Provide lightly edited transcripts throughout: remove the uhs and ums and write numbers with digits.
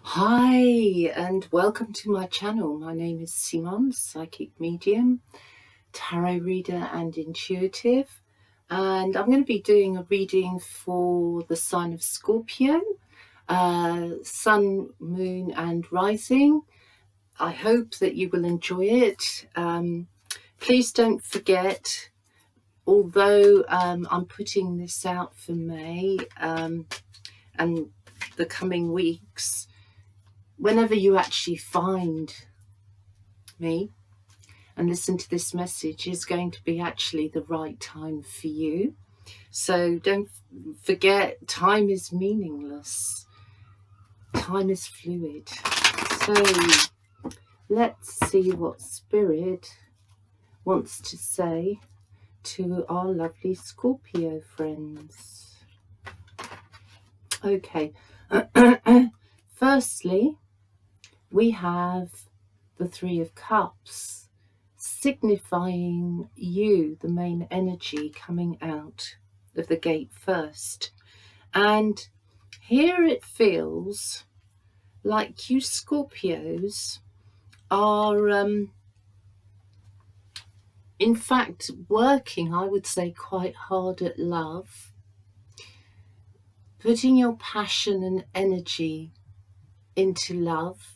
Hi, and welcome to my channel. My name is Simon, psychic medium, tarot reader, and intuitive. And I'm going to be doing a reading for the sign of Scorpio, sun, moon, and rising. I hope that you will enjoy it. Please don't forget, although I'm putting this out for May and the coming weeks, whenever you actually find me and listen to this message is going to be actually the right time for you. So don't forget, time is meaningless. Time is fluid. So let's see what Spirit wants to say to our lovely Scorpio friends. Okay. Firstly, we have the Three of Cups, signifying you, the main energy coming out of the gate first. And here it feels like you Scorpios are, in fact, working, I would say, quite hard at love, putting your passion and energy into love.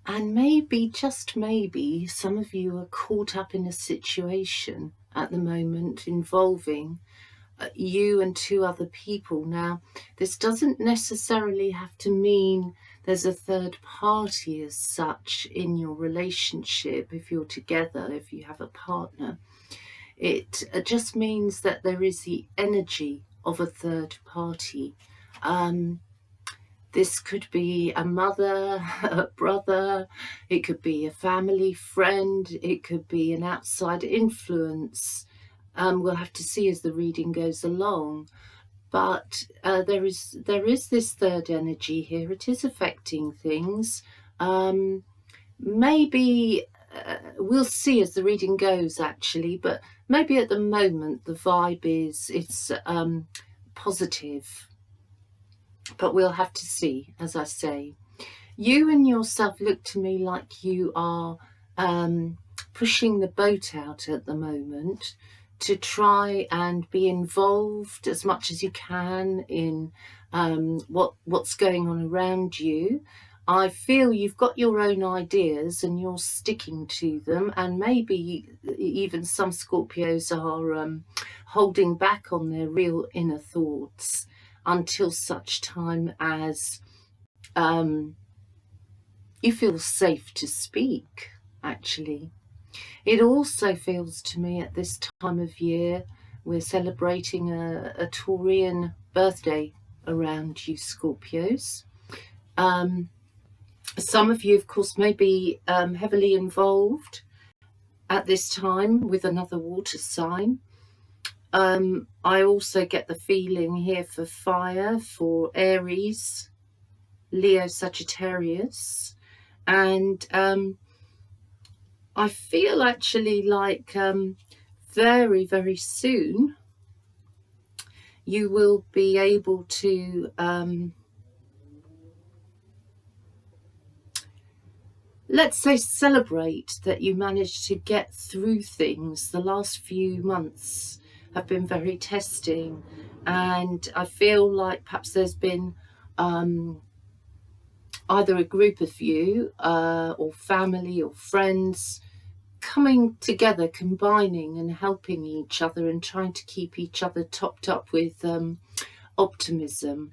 And maybe, just maybe, some of you are caught up in a situation at the moment involving you and two other people. Now, this doesn't necessarily have to mean there's a third party as such in your relationship if you're together, if you have a partner. It just means that there is the energy of a third party. This could be a mother, a brother, it could be a family friend, it could be an outside influence. We'll have to see as the reading goes along. But there is this third energy here. It is affecting things. Maybe we'll see as the reading goes, actually. But maybe at the moment the vibe it's positive. But we'll have to see, as I say. You and yourself look to me like you are pushing the boat out at the moment to try and be involved as much as you can in what's going on around you. I feel you've got your own ideas and you're sticking to them, and maybe even some Scorpios are holding back on their real inner thoughts until such time as you feel safe to speak, actually. It also feels to me at this time of year, we're celebrating a Taurian birthday around you Scorpios. Some of you, of course, may be heavily involved at this time with another water sign. I also get the feeling here for fire, for Aries, Leo, Sagittarius, and I feel actually like very, very soon you will be able to let's say celebrate that you managed to get through things. The last few months have been very testing, and I feel like perhaps there's been either a group of you or family or friends coming together, combining and helping each other and trying to keep each other topped up with optimism.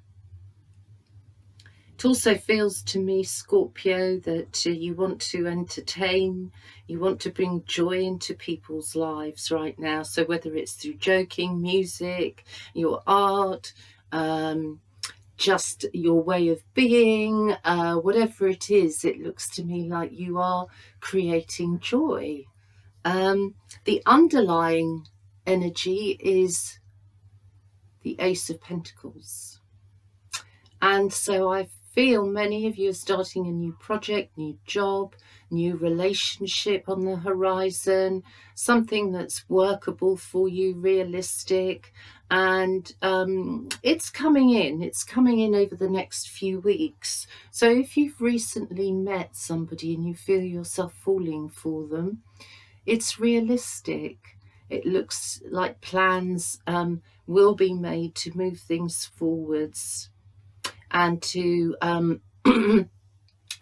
It also feels to me, Scorpio, that you want to entertain, you want to bring joy into people's lives right now. So whether it's through joking, music, your art, just your way of being, whatever it is, it looks to me like you are creating joy. The underlying energy is the Ace of Pentacles. And so I feel many of you are starting a new project, new job, new relationship on the horizon, something that's workable for you, realistic, and it's coming in over the next few weeks. So if you've recently met somebody and you feel yourself falling for them, it's realistic. It looks like plans will be made to move things forwards and to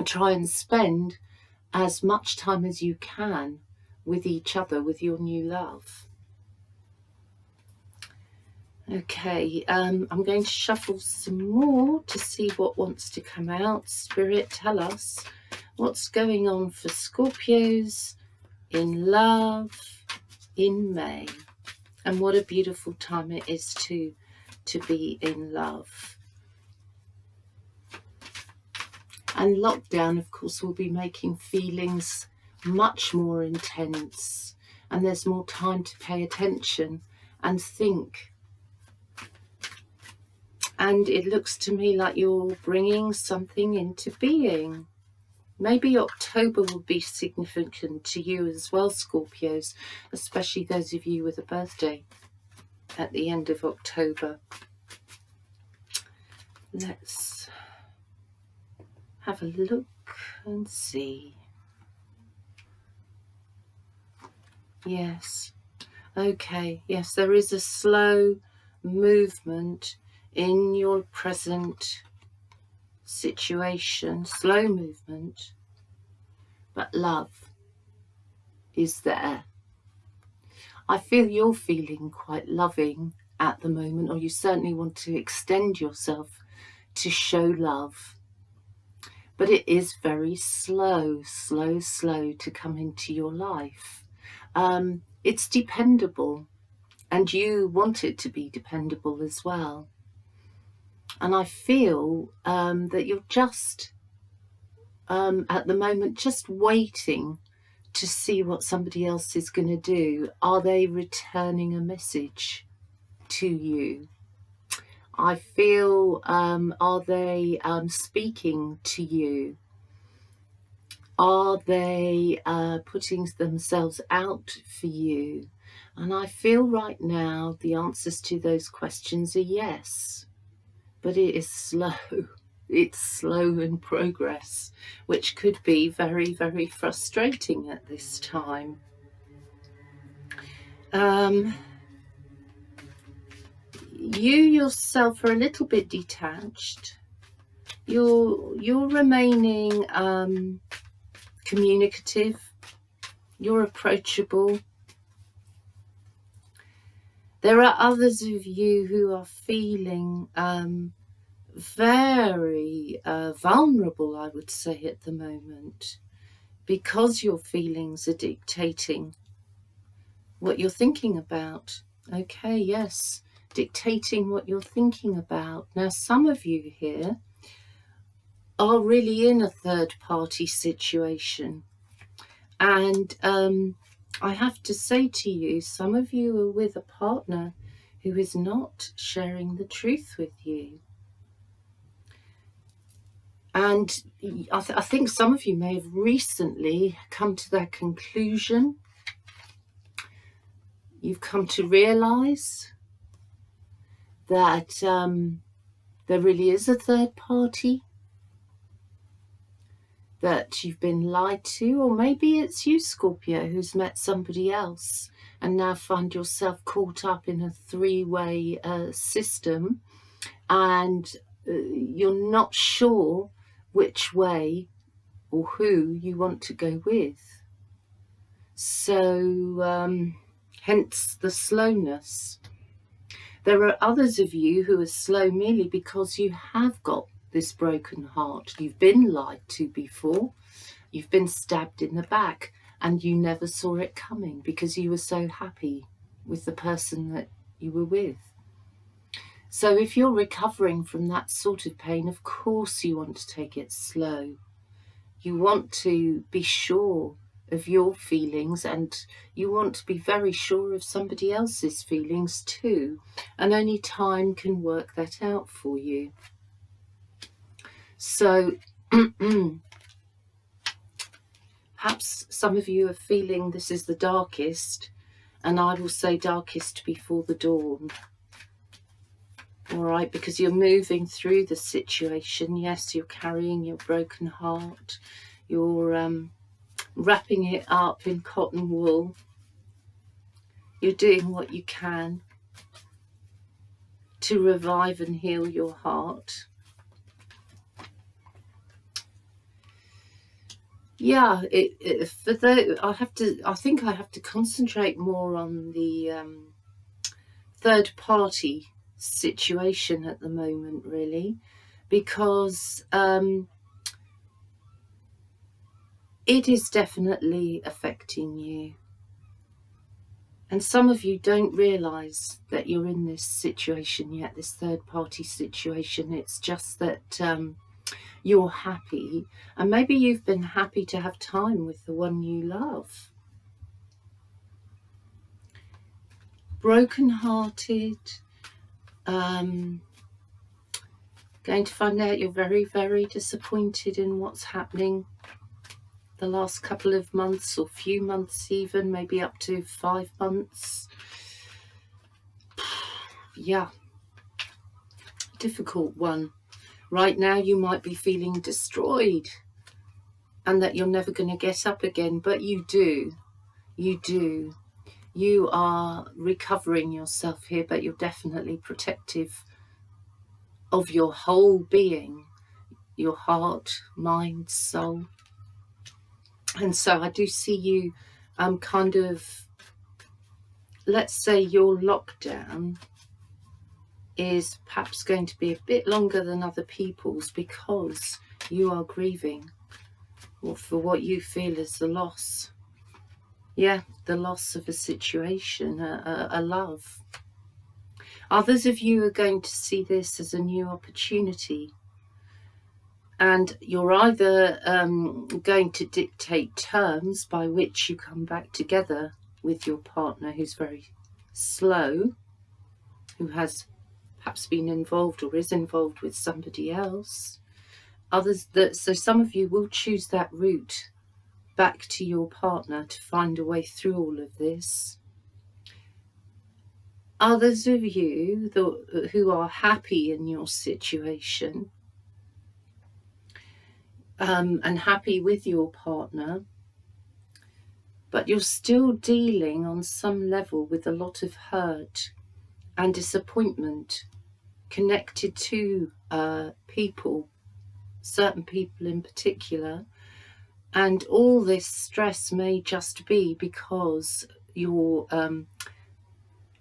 try and spend as much time as you can with each other, with your new love. Okay, I'm going to shuffle some more to see what wants to come out. Spirit, tell us what's going on for Scorpios in love in May. And what a beautiful time it is to be in love. And lockdown, of course, will be making feelings much more intense, and there's more time to pay attention and think. And it looks to me like you're bringing something into being. Maybe October will be significant to you as well, Scorpios, especially those of you with a birthday at the end of October. Let's have a look and see. Yes. Okay. Yes, there is a slow movement in your present situation. Slow movement. But love is there. I feel you're feeling quite loving at the moment, or you certainly want to extend yourself to show love. But it is very slow to come into your life. It's dependable, and you want it to be dependable as well. And I feel that you're just, at the moment, just waiting to see what somebody else is going to do. Are they returning a message to you? I feel, are they speaking to you? Are they putting themselves out for you? And I feel right now the answers to those questions are yes. But it is slow. It's slow in progress, which could be very, very frustrating at this time. You yourself are a little bit detached. You're remaining communicative. You're approachable. There are others of you who are feeling very vulnerable, I would say, at the moment, because your feelings are dictating what you're thinking about. Okay, yes, dictating what you're thinking about. Now, some of you here are really in a third-party situation, and I have to say to you, some of you are with a partner who is not sharing the truth with you. And I think some of you may have recently come to that conclusion. You've come to realise that there really is a third party, that you've been lied to, or maybe it's you, Scorpio, who's met somebody else and now find yourself caught up in a three-way system, and you're not sure which way or who you want to go with. So hence the slowness. There are others of you who are slow merely because you have got this broken heart. You've been lied to before. You've been stabbed in the back, and you never saw it coming because you were so happy with the person that you were with. So if you're recovering from that sort of pain, of course you want to take it slow. You want to be sure of your feelings, and you want to be very sure of somebody else's feelings too. And only time can work that out for you. So perhaps some of you are feeling this is the darkest, and I will say darkest before the dawn. All right, because you're moving through the situation. Yes, you're carrying your broken heart. You're wrapping it up in cotton wool. You're doing what you can to revive and heal your heart. Yeah, I think I have to concentrate more on the third party situation at the moment, really, because it is definitely affecting you. And some of you don't realise that you're in this situation yet, this third party situation. It's just that you're happy, and maybe you've been happy to have time with the one you love. Broken-hearted, going to find out you're very, very disappointed in what's happening the last couple of months, or few months even, maybe up to 5 months. Yeah, difficult one. Right now you might be feeling destroyed and that you're never going to get up again, but you do. You do. You are recovering yourself here, but you're definitely protective of your whole being, your heart, mind, soul. And so I do see you kind of, let's say your lockdown is perhaps going to be a bit longer than other people's, because you are grieving for what you feel is the loss. Yeah, the loss of a situation, a love. Others of you are going to see this as a new opportunity, and you're either going to dictate terms by which you come back together with your partner who's very slow, who has perhaps been involved or is involved with somebody else. So some of you will choose that route back to your partner to find a way through all of this. Others of you who are happy in your situation and happy with your partner, but you're still dealing on some level with a lot of hurt and disappointment connected to people, certain people in particular. And all this stress may just be because your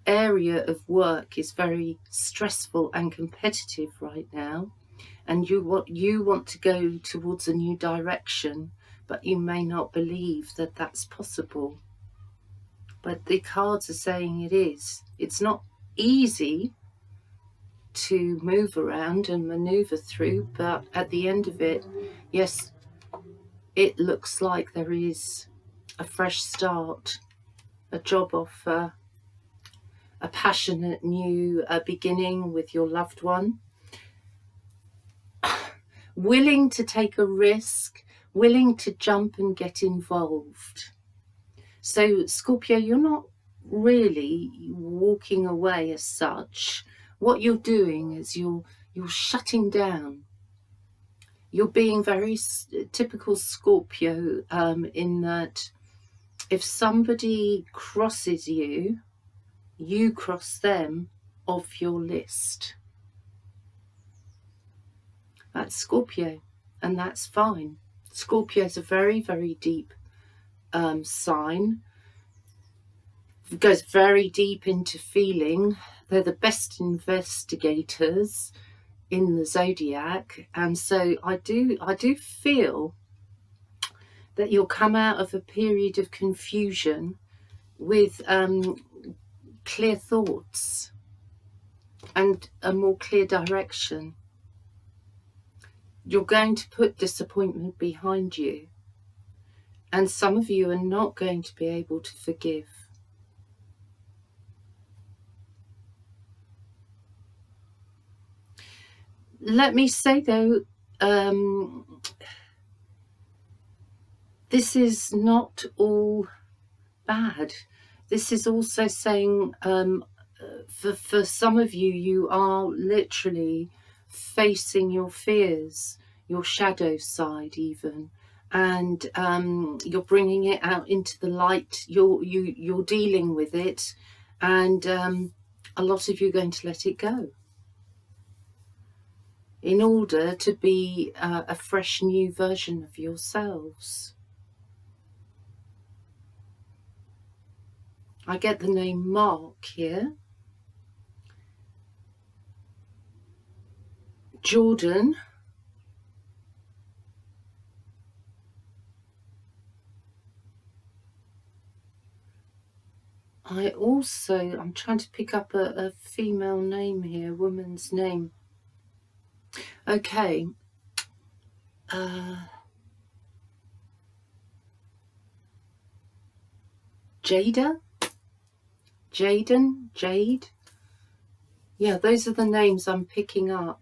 area of work is very stressful and competitive right now, and you want to go towards a new direction, but you may not believe that that's possible. But the cards are saying it is. It's not easy to move around and maneuver through, but at the end of it, yes, it looks like there is a fresh start, a job offer, a passionate new beginning with your loved one. Willing to take a risk, willing to jump and get involved. So Scorpio, you're not really walking away as such. What you're doing is you're shutting down. You're being very typical Scorpio in that if somebody crosses you, you cross them off your list. That's Scorpio, and that's fine. Scorpio is a very, very deep sign. It goes very deep into feeling. They're the best investigators in the zodiac, and so I do feel that you'll come out of a period of confusion with clear thoughts and a more clear direction. You're going to put disappointment behind you, and some of you are not going to be able to forgive. Let me say though, this is not all bad. This is also saying, for some of you, you are literally facing your fears, your shadow side even, and you're bringing it out into the light. You're dealing with it, and a lot of you are going to let it go in order to be a fresh new version of yourselves. I get the name Mark here. Jordan. I'm trying to pick up a female name here, woman's name. Okay. Jada? Jaden? Jade? Yeah, those are the names I'm picking up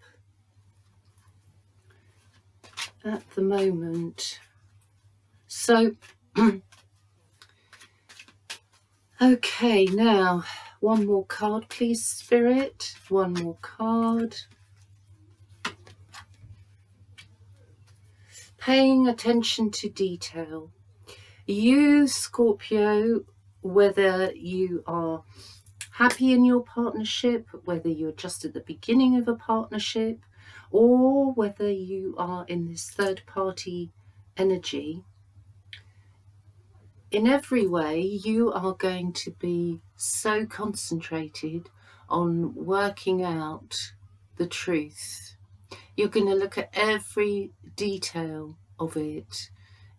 at the moment. So, okay, now, one more card, please, Spirit. One more card. Paying attention to detail. You, Scorpio, whether you are happy in your partnership, whether you're just at the beginning of a partnership, or whether you are in this third party energy, in every way you are going to be so concentrated on working out the truth. You're going to look at every detail of it,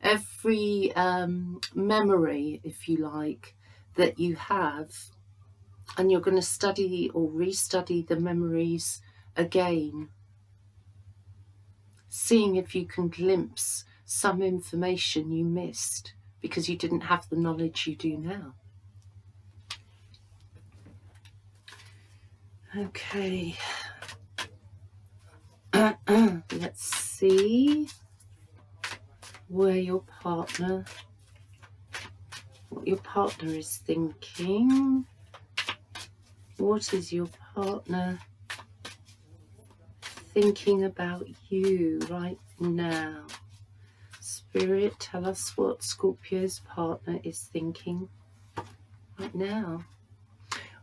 every memory, if you like, that you have, and you're going to study or restudy the memories again, seeing if you can glimpse some information you missed because you didn't have the knowledge you do now. Okay. Let's see what your partner is thinking. What is your partner thinking about you right now? Spirit, tell us what Scorpio's partner is thinking right now.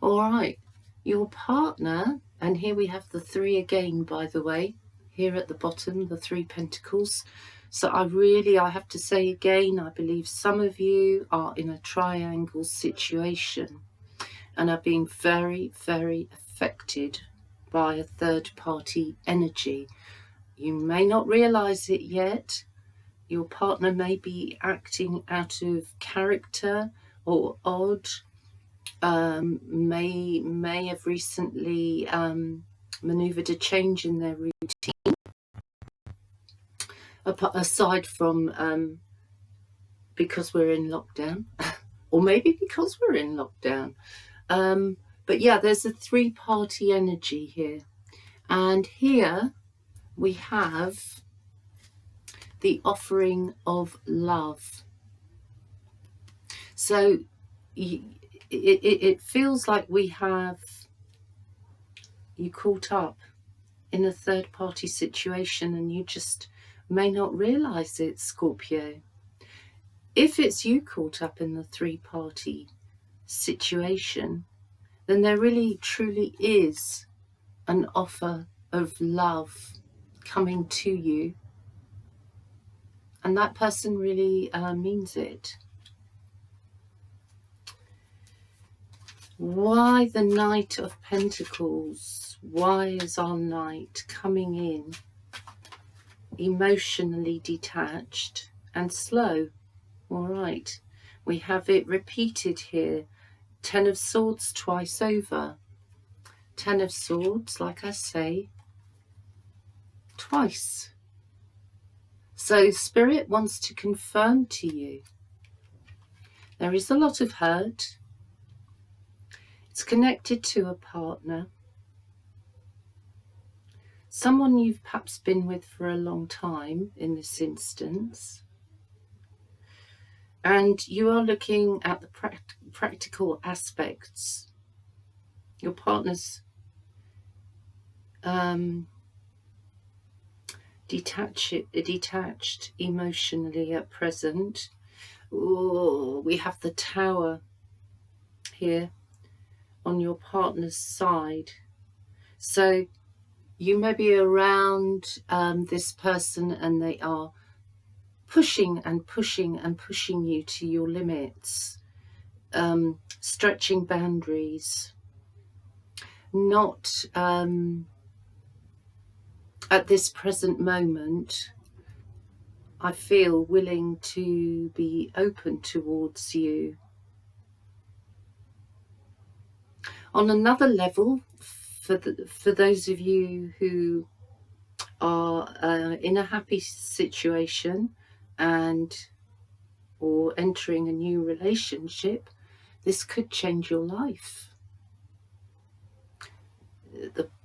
All right, your partner, and here we have the 3 again, by the way, here at the bottom, the 3 pentacles. So I have to say again, I believe some of you are in a triangle situation and are being very, very affected by a third party energy. You may not realize it yet. Your partner may be acting out of character or odd, may have recently maneuvered a change in their routine, aside from because we're in lockdown, or maybe because we're in lockdown. But yeah, there's a 3-party energy here. And here we have the offering of love. So it feels like we have you caught up in a third party situation and you just may not realize it, Scorpio. If it's you caught up in the 3-party situation, then there really truly is an offer of love coming to you, and that person really means it. Why the Knight of Pentacles? Why is our knight coming in emotionally detached and slow? All right, we have it repeated here. 10 of Swords twice over. 10 of Swords, like I say, twice. So Spirit wants to confirm to you there is a lot of hurt. It's connected to a partner. someone you've perhaps been with for a long time in this instance, and you are looking at the practical aspects. Your partner's detached emotionally at present. Ooh, we have the Tower here on your partner's side. So you may be around this person, and they are pushing and pushing and pushing you to your limits, stretching boundaries, not at this present moment, I feel, willing to be open towards you. On another level, for those of you who are in a happy situation or entering a new relationship, this could change your life.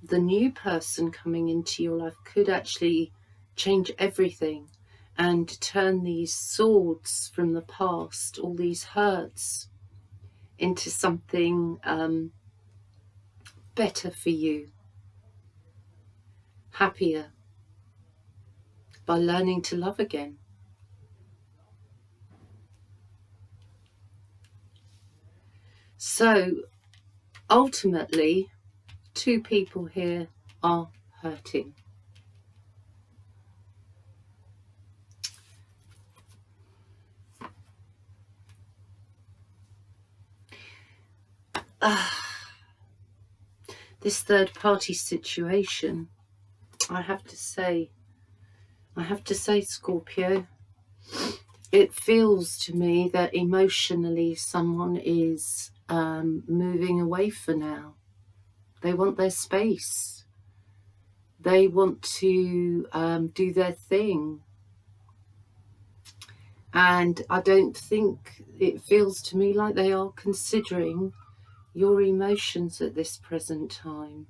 The new person coming into your life could actually change everything and turn these swords from the past, all these hurts, into something better for you, happier, by learning to love again. So ultimately, two people here are hurting. This third party situation, I have to say, Scorpio, it feels to me that emotionally someone is moving away for now. They want their space. They want to do their thing. And I don't think, it feels to me like they are considering your emotions at this present time.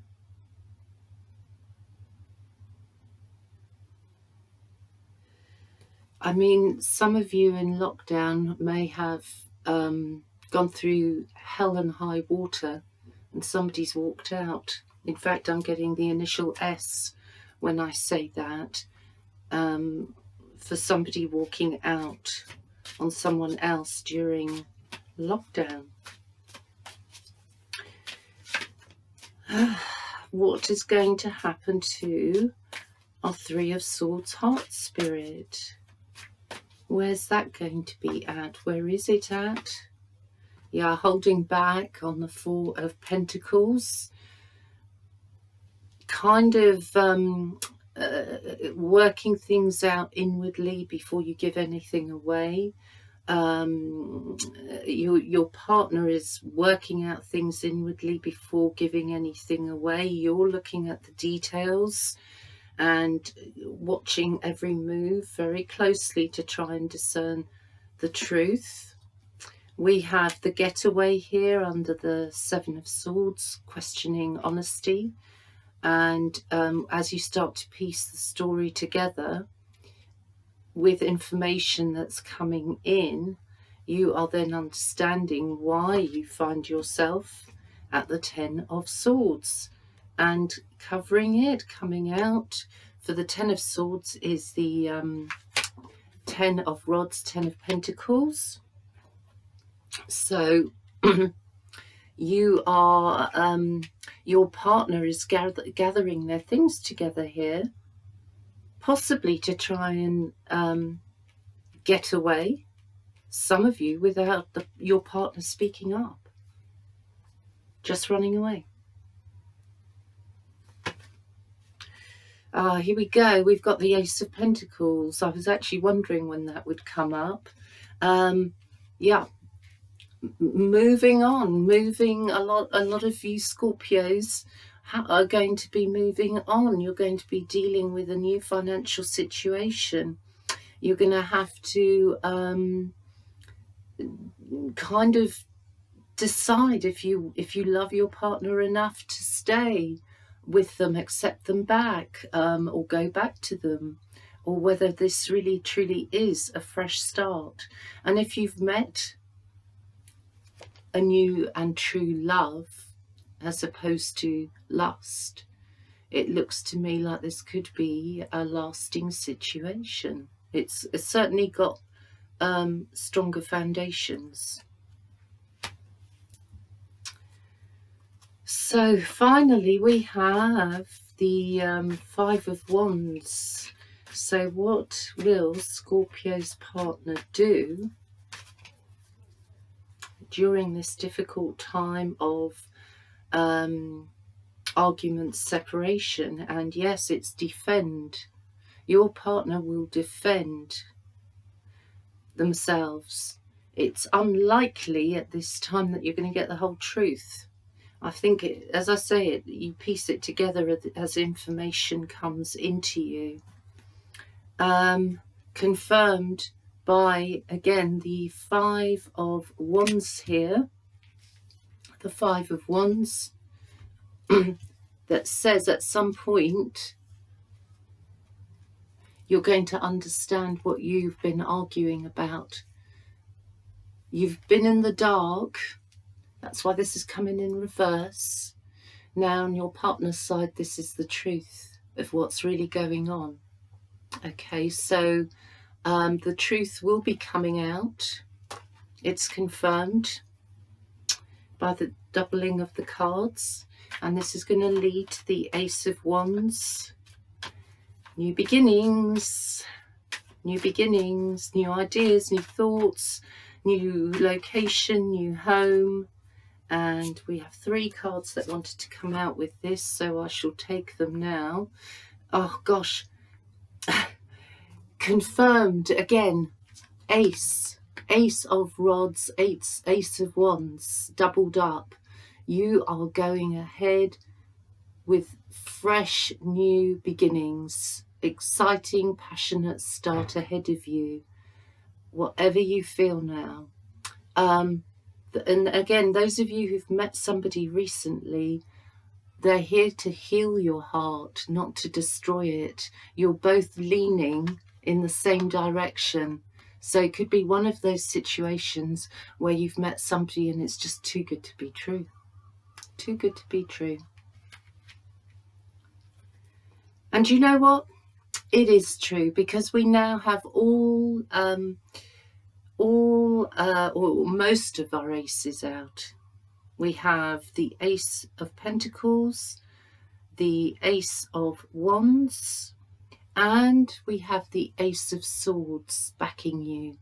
I mean, some of you in lockdown may have gone through hell and high water, and somebody's walked out. In fact, I'm getting the initial S when I say that, for somebody walking out on someone else during lockdown. What is going to happen to our Three of Swords heart spirit? Where's that going to be at? Where is it at? Yeah, holding back on the Four of Pentacles. Kind of working things out inwardly before you give anything away. Your partner is working out things inwardly before giving anything away. You're looking at the details and watching every move very closely to try and discern the truth. We have the getaway here under the Seven of Swords, questioning honesty. And as you start to piece the story together with information that's coming in, you are then understanding why you find yourself at the Ten of Swords and covering it, coming out. For the Ten of Swords is the Ten of Rods, Ten of Pentacles. So you are, your partner is gathering their things together here, possibly to try and get away, some of you, without your partner speaking up, just running away. Here we go. We've got the Ace of Pentacles. I was actually wondering when that would come up. Yeah, moving on, a lot of you Scorpios are going to be moving on. You're going to be dealing with a new financial situation. You're going to have to kind of decide if you love your partner enough to stay, with them, accept them back, or go back to them, or whether this really truly is a fresh start. And if you've met a new and true love as opposed to lust, it looks to me like this could be a lasting situation. It's certainly got stronger foundations. So finally we have the Five of Wands. So what will Scorpio's partner do during this difficult time of argument, separation? And yes, it's defend. Your partner will defend themselves. It's unlikely at this time that you're going to get the whole truth. I think, as I say, you piece it together as information comes into you. Confirmed by, again, the Five of Wands here. The Five of Wands that says at some point you're going to understand what you've been arguing about. You've been in the dark. That's why this is coming in reverse. Now on your partner's side, this is the truth of what's really going on. Okay, so the truth will be coming out. It's confirmed by the doubling of the cards. And this is going to lead to the Ace of Wands. New beginnings, new ideas, new thoughts, new location, new home. And we have 3 cards that wanted to come out with this, so I shall take them now. Oh gosh, confirmed again. Ace of Rods, Ace of Wands, doubled up. You are going ahead with fresh new beginnings, exciting, passionate start ahead of you, whatever you feel now. And again, those of you who've met somebody recently, they're here to heal your heart, not to destroy it. You're both leaning in the same direction. So it could be one of those situations where you've met somebody and it's just too good to be true. Too good to be true. And you know what? It is true, because we now have all or most of our aces out. We have the Ace of Pentacles, the Ace of Wands, and we have the Ace of Swords backing you.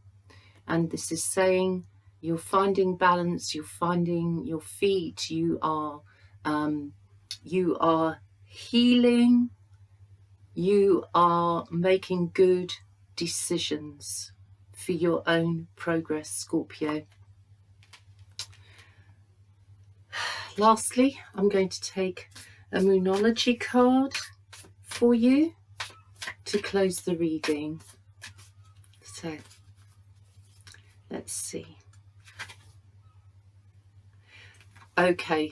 And this is saying you're finding balance, you're finding your feet, you are healing, you are making good decisions for your own progress, Scorpio. Lastly, I'm going to take a Moonology card for you to close the reading. So, let's see. Okay,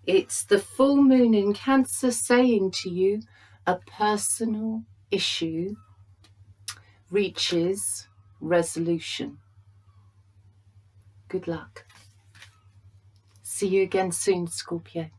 it's the full moon in Cancer saying to you, a personal issue reaches resolution. Good luck. See you again soon, Scorpio.